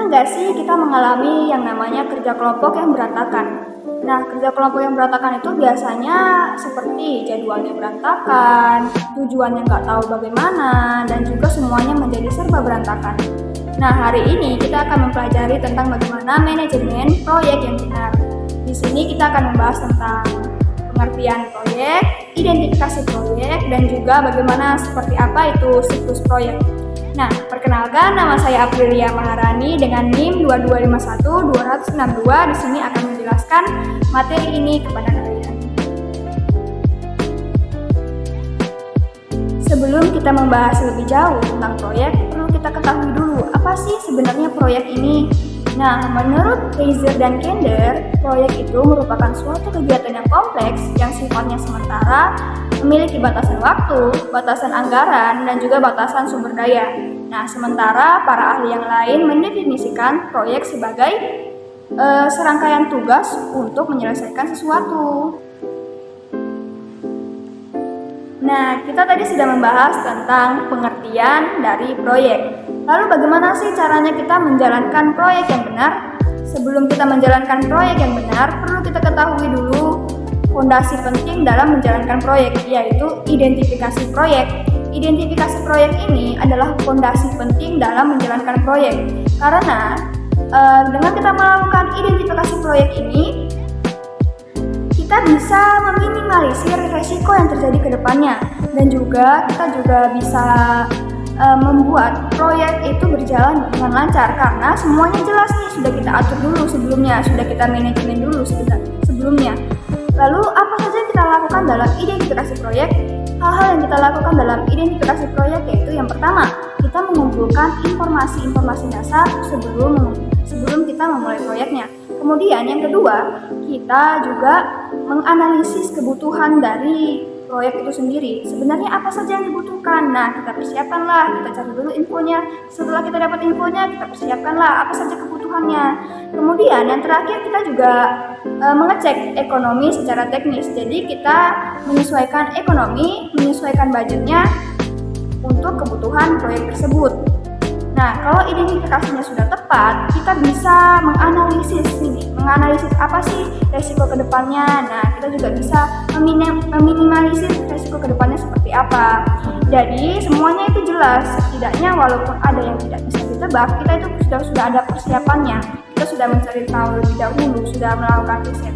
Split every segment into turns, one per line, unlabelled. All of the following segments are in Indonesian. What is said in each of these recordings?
nggak sih kita mengalami yang namanya kerja kelompok yang berantakan? Nah, kerja kelompok yang berantakan itu biasanya seperti jadwalnya berantakan, tujuannya nggak tahu bagaimana, dan juga semuanya menjadi serba berantakan. Nah, hari ini kita akan mempelajari tentang bagaimana manajemen proyek yang benar. Di sini kita akan membahas tentang pengertian proyek, identifikasi proyek, dan juga bagaimana seperti apa itu siklus proyek. Nah, perkenalkan, nama saya Aprilia Maharani dengan NIM 2251262. Di sini akan menjelaskan materi ini kepada kalian. Sebelum kita membahas lebih jauh tentang proyek, perlu kita ketahui dulu apa sih sebenarnya proyek ini. Nah, menurut Kaiser dan Kender, proyek itu merupakan suatu kegiatan yang kompleks yang sifatnya sementara, memiliki batasan waktu, batasan anggaran, dan juga batasan sumber daya. Nah, sementara para ahli yang lain mendefinisikan proyek sebagai serangkaian tugas untuk menyelesaikan sesuatu. Nah, kita tadi sudah membahas tentang pengertian dari proyek. Lalu bagaimana sih caranya kita menjalankan proyek yang benar? Sebelum kita menjalankan proyek yang benar, perlu kita ketahui dulu fondasi penting dalam menjalankan proyek, yaitu identifikasi proyek. Identifikasi proyek ini adalah fondasi penting dalam menjalankan proyek. Karena dengan kita melakukan identifikasi proyek ini, kita bisa meminimalisir resiko yang terjadi ke depannya, dan juga kita bisa membuat proyek itu berjalan dengan lancar karena semuanya jelas nih, sudah kita atur dulu sebelumnya, sudah kita manajemen dulu sebelumnya. Lalu apa saja yang kita lakukan dalam identifikasi proyek? Hal-hal yang kita lakukan dalam identifikasi proyek yaitu yang pertama, kita mengumpulkan informasi-informasi dasar sebelum kita memulai proyeknya. Kemudian yang kedua, kita juga menganalisis kebutuhan dari proyek itu sendiri. Sebenarnya apa saja yang dibutuhkan? Nah, kita persiapkanlah, kita cari dulu infonya. Setelah kita dapat infonya, kita persiapkanlah apa saja kebutuhannya. Kemudian yang terakhir, kita juga mengecek ekonomi secara teknis. Jadi kita menyesuaikan ekonomi, menyesuaikan budgetnya untuk kebutuhan proyek tersebut. Nah, kalau identifikasinya sudah tepat, kita bisa menganalisis apa sih resiko kedepannya. Nah, kita juga bisa meminimalisir resiko kedepannya seperti apa. Jadi semuanya itu jelas. Setidaknya walaupun ada yang tidak bisa ditebak, kita itu sudah ada persiapannya. Kita sudah mencari tahu lebih dahulu, sudah melakukan riset.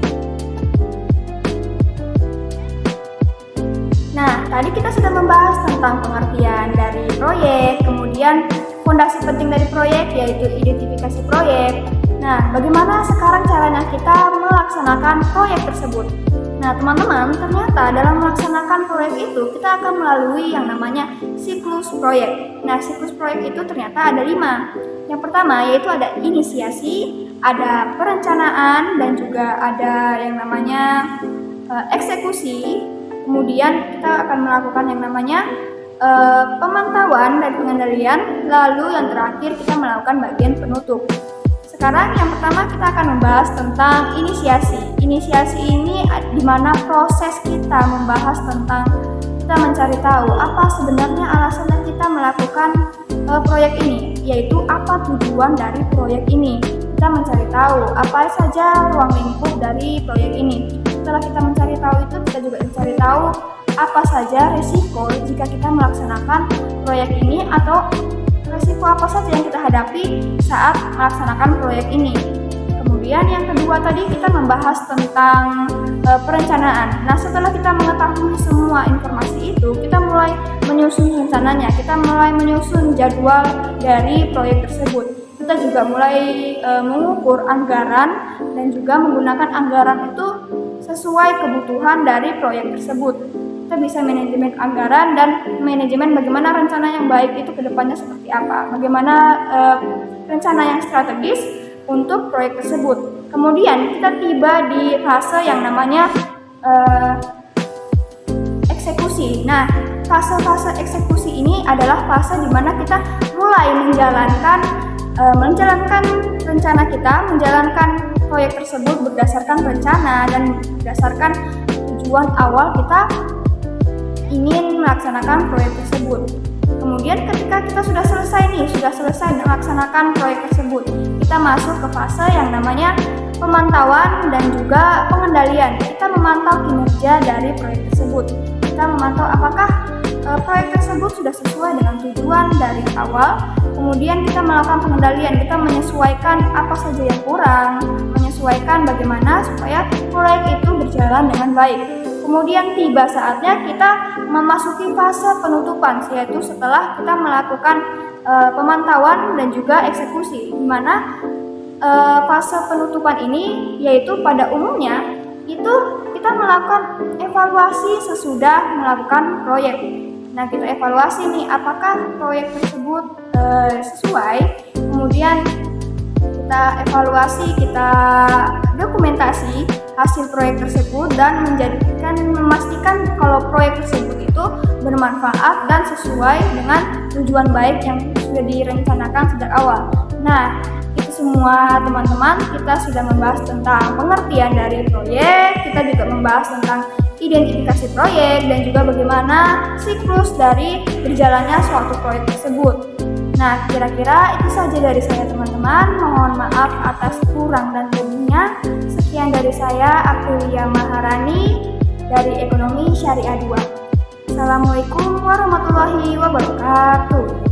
Nah, tadi kita sudah membahas tentang pengertian dari proyek, kemudian fondasi penting dari proyek yaitu identifikasi proyek. Nah, bagaimana sekarang caranya kita melaksanakan proyek tersebut? Nah, teman-teman, ternyata dalam melaksanakan proyek itu kita akan melalui yang namanya siklus proyek. Nah, siklus proyek itu ternyata ada 5. Yang pertama yaitu ada inisiasi, ada perencanaan, dan juga ada yang namanya eksekusi. Kemudian kita akan melakukan yang namanya pemantauan dan pengendalian, lalu yang terakhir kita melakukan bagian penutup. Sekarang yang pertama kita akan membahas tentang inisiasi. Inisiasi ini di mana proses kita membahas tentang kita mencari tahu apa sebenarnya alasan kita melakukan proyek ini, yaitu apa tujuan dari proyek ini. Kita mencari tahu apa saja ruang lingkup dari proyek ini. Setelah kita mencari tahu itu, kita juga mencari tahu apa saja resiko jika kita melaksanakan proyek ini, atau resiko apa saja yang kita hadapi saat melaksanakan proyek ini. Kemudian yang kedua tadi kita membahas tentang perencanaan. Nah, setelah kita mengetahui semua informasi itu, kita mulai menyusun rencananya, kita mulai menyusun jadwal dari proyek tersebut. Kita juga mulai mengukur anggaran dan juga menggunakan anggaran itu sesuai kebutuhan dari proyek tersebut. Kita bisa manajemen anggaran dan manajemen bagaimana rencana yang baik itu ke depannya seperti apa, bagaimana rencana yang strategis untuk proyek tersebut. Kemudian kita tiba di fase yang namanya eksekusi. Nah, fase-fase eksekusi ini adalah fase di mana kita mulai menjalankan rencana kita, menjalankan proyek tersebut berdasarkan rencana dan berdasarkan tujuan awal kita ingin melaksanakan proyek tersebut. Kemudian ketika kita sudah selesai melaksanakan proyek tersebut, kita masuk ke fase yang namanya pemantauan dan juga pengendalian. Kita memantau kinerja dari proyek tersebut. Kita memantau apakah proyek tersebut sudah sesuai dengan tujuan dari awal. Kemudian kita melakukan pengendalian, kita menyesuaikan apa saja yang kurang, menyesuaikan bagaimana supaya proyek itu berjalan dengan baik. Kemudian tiba saatnya kita memasuki fase penutupan, yaitu setelah kita melakukan pemantauan dan juga eksekusi, di mana fase penutupan ini yaitu pada umumnya itu kita melakukan evaluasi sesudah melakukan proyek. Nah, kita evaluasi nih apakah proyek tersebut sesuai. Kemudian kita evaluasi, kita dokumentasi hasil proyek tersebut dan memastikan kalau proyek tersebut itu bermanfaat dan sesuai dengan tujuan baik yang sudah direncanakan sejak awal. Nah, itu semua teman-teman, kita sudah membahas tentang pengertian dari proyek, kita juga membahas tentang identifikasi proyek dan juga bagaimana siklus dari berjalannya suatu proyek tersebut. Nah, kira-kira itu saja dari saya teman-teman. Mohon maaf atas kurang dan lebihnya. Sekian dari saya, Aprilia Maharani dari Ekonomi Syariah 2. Assalamualaikum warahmatullahi wabarakatuh.